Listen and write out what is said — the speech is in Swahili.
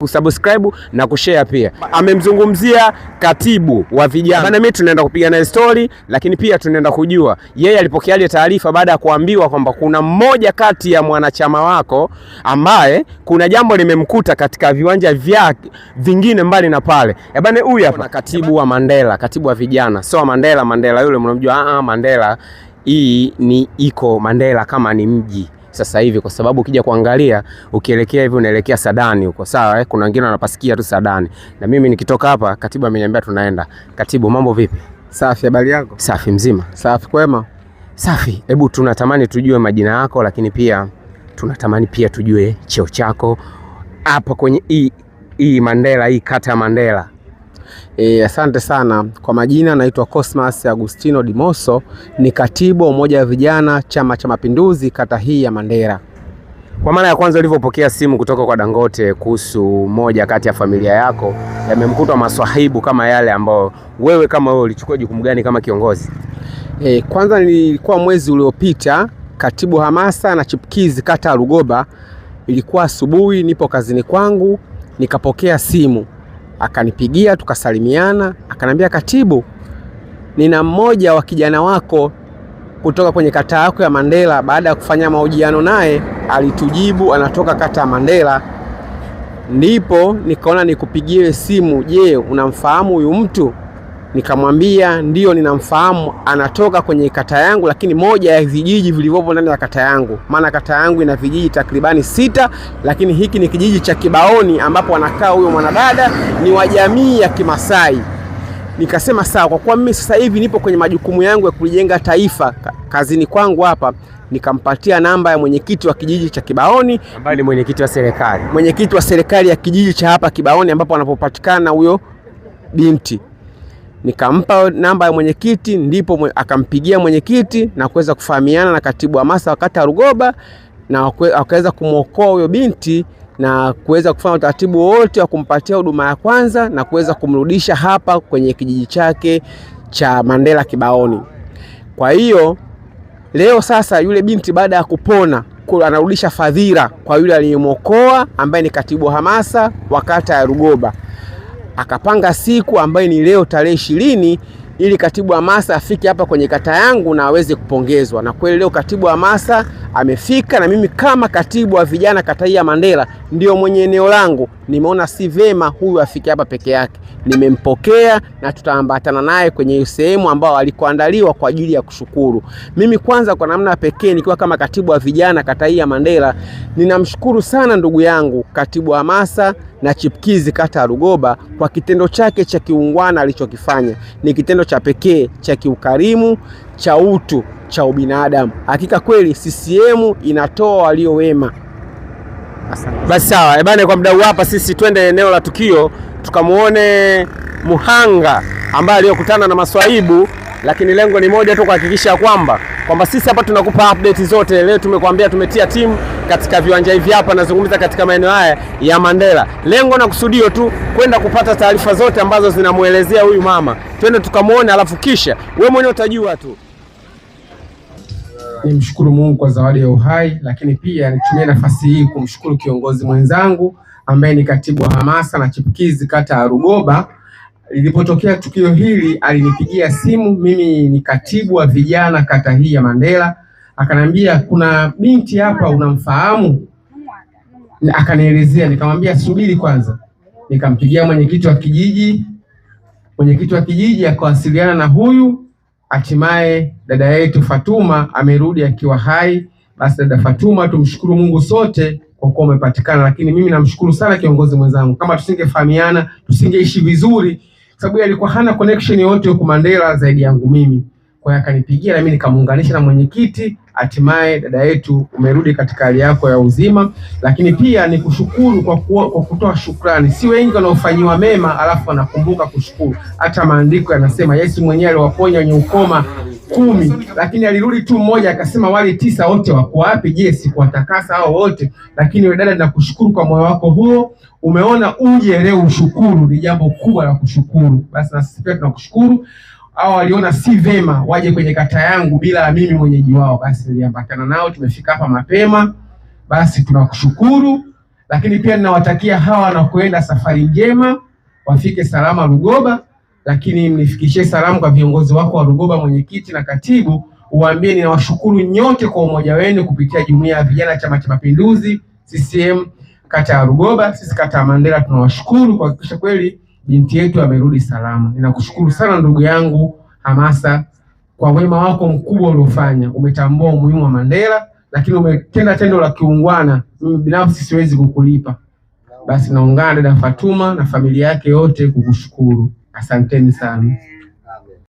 kusubscribe na kushare pia. Amemzungumzia katibu wa vijana. Bana, mimi tunaenda kupiga naye story, lakini pia tunaenda kujua yeye alipokeaje taarifa baada ya kuambiwa kwamba kuna mmoja kati ya mwanachama wako ambaye kuna jambo limemkuta katika viwanja vya vingine mbali na pale. Bana, huyu hapa katibu wa Mandela, katibu wa vijana. So Mandela yule mnamjua, Mandela hii ni iko Mandela kama ni mji sasa hivi, kwa sababu ukija kuangalia ukielekea hivi unaelekea Sadani huko, sawa kuna wengine wanapasikia tu Sadani, na mimi nikitoka hapa katibu ameniambia tunaenda. Katibu, mambo vipi? Safi, habari yako? Safi, mzima. Safi, kwema. Safi. Hebu tunatamani tujue majina yako, lakini pia tunatamani pia tujue cheo chako hapa kwenye hii Mandela, hii kata ya Mandela. Asante sana. Kwa majina naitwa Cosmas Agustino Dimoso, ni katibu wa umoja wa vijana Chama cha Mapinduzi kata hii ya Mandela. Kwa mara ya kwanza ulivyopokea simu kutoka kwa Dangote kuhusu moja kati ya familia yako yamemkuta maswahibu kama yale ambao wewe kama wewe ulichukua jukumu gani kama kiongozi? Kwanza nilikuwa mwezi uliopita katibu hamasa na chipukizi kata ya Rugoba. Ilikuwa asubuhi, nipo kazini kwangu, nikapokea simu. Akanipigia, tukasalimiana, akanambia, katibu, nina mmoja wa kijana wako kutoka kwenye kata yako ya Mandela. Baada ya kufanya mahojiano naye alitujibu anatoka kata ya Mandela. Ndipo nikaona nikupigie simu, je, unamfahamu huyu mtu? Nikamwambia ndio ninamfahamu, anatoka kwenye kata yangu, lakini moja ya vijiji vilivyopo ndani ya kata yangu. Maana kata yangu ina vijiji takribani 6, lakini hiki ni kijiji cha Kibaoni ambapo anakaa huyo mwanadada, ni wa jamii ya Kimasai. Nikasema sawa, kwa kuwa mimi sasa hivi nipo kwenye majukumu yangu ya kujenga taifa kazini kwangu hapa, nikampatia namba ya mwenyekiti wa kijiji cha Kibaoni, ambaye ni mwenyekiti wa serikali. Mwenyekiti wa serikali ya kijiji cha hapa Kibaoni ambapo anapopatikana huyo binti. Nikampa namba ya mwenyekiti, ndipo akampigia mwenyekiti na kuweza kufahamiana na katibu hamasa wa kata Rugoba, na akaweza kumwokoa huyo binti na kuweza kufanya utaratibu wote wa kumpatia huduma ya kwanza na kuweza kumrudisha hapa kwenye kijiji chake cha Mandela Kibaoni. Kwa hiyo leo sasa yule binti baada ya kupona anarudisha fadhila kwa yule aliyemwokoa ambaye ni katibu hamasa wa kata ya Rugoba. Akapanga siku ambayo ni leo tarehe 20 ili katibu hamasa afike hapa kwenye kata yangu na aweze kupongezwa. Na kweli leo katibu hamasa amefika, na mimi kama katibu wa vijana kata hii ya Mandela ndio mwenye eneo langu, nimeona si vema huyu afike hapa peke yake. Nimempokea na tutaambatana naye kwenye sehemu ambao alikoandaliwa kwa ajili ya kushukuru. Mimi kwanza kwa namna pekee nikiwa kama katibu wa vijana kata hii ya Mandela, ninamshukuru sana ndugu yangu katibu hamasa na chipukizi kata ya Rugoba kwa kitendo chake cha kiungwana alichokifanya. Ni kitendo cha pekee cha kiukarimu, cha utu, cha ubinadamu. Hakika kweli CCM inatoa walio wema. Basi sawa, bana, kwa mdau hapa sisi twende eneo la tukio tukamuone muhanga ambaye aliyokutana na maswaibu, lakini lengo ni moja tu, kuhakikisha kwamba sisi hapa tunakupa update zote. Leo tumekuambia tumetia timu katika viwanja hivi hapa, nazungumza katika maeneo haya ya Mandela. Lengo na kusudio tu kwenda kupata taarifa zote ambazo zinamuelezea huyu mama. Twende tukamuone, alafu kisha wewe mwenyewe utajua tu. Nimshukuru Mungu kwa zawadi ya uhai, lakini pia nitumie nafasi hii kumshukuru kiongozi mwenzangu ambaye ni katibu wa hamasa na chipukizi kata ya Rugoba. Ilipotokea tukio hili alinipigia simu, mimi ni katibu wa vijana kata hii ya Mandela. Akanambia kuna binti hapa unamfahamu? Akanielezea, nikamwambia subiri kwanza. Nikampigia mwenyekiti wa kijiji. Mwenyekiti wa kijiji akawasiliana na huyu. Hatimaye dada yetu Fatuma amerudi akiwa hai. Basi dada Fatuma, tumshukuru Mungu sote kwa kuwa umepatikana, lakini mimi namshukuru sana kiongozi mwenzangu. Kama tusingefahamiana, tusingeishi vizuri, sababu alikuwa hana connection yote huko Mandela zaidi yangu mimi. Kwa hiyo akanipigia na mimi nikamuunganisha na mwenyekiti. Hatimaye dada yetu umerudi katika hali yako ya uzima. Lakini pia nikushukuru kwa kutoa shukrani. Si wengi wanaofanywa mema alafu wanakumbuka kushukuru. Hata maandiko yanasema Yesu mwenyewe aliwaponya wenye ukoma 10, lakini alirudi tu mmoja akasema wale 9 wote wako wapi? Je, sikuwatakasa hao wote? Lakini wewe dada, nakushukuru kwa moyo wako huo. Umeona uje leo ushukuru, ni jambo kubwa la kushukuru. Basi na sisi pia tunakushukuru. Hao waliona si vema waje kwenye kata yangu bila mimi mwenyeji wao, basi niliambatana nao, tumefika hapa mapema. Basi tunakushukuru, lakini pia ninawatakia hawa wanakwenda safari njema, wafike salama Rugoba. Lakini mnifikishie salamu kwa viongozi wako wa Rugoba, mwenyekiti na katibu, uwaambie ninawashukuru nyote kwa umoja wenu kupitia jumuiya ya vijana Chama cha Mapinduzi CCM kata ya Rugoba. Sisi kata ya Mandela tunawashukuru kwa kuhakikisha kweli binti yetu amerudi salama. Ninakushukuru sana ndugu yangu Hamasa kwa wema wako mkubwa uliofanya. Umetambua umuhimu wa Mandela, lakini umetenda tendo la kiungwana. Mimi binafsi siwezi kukulipa. Basi naungana na Fatuma na familia yake yote kukushukuru. Asanteni sana.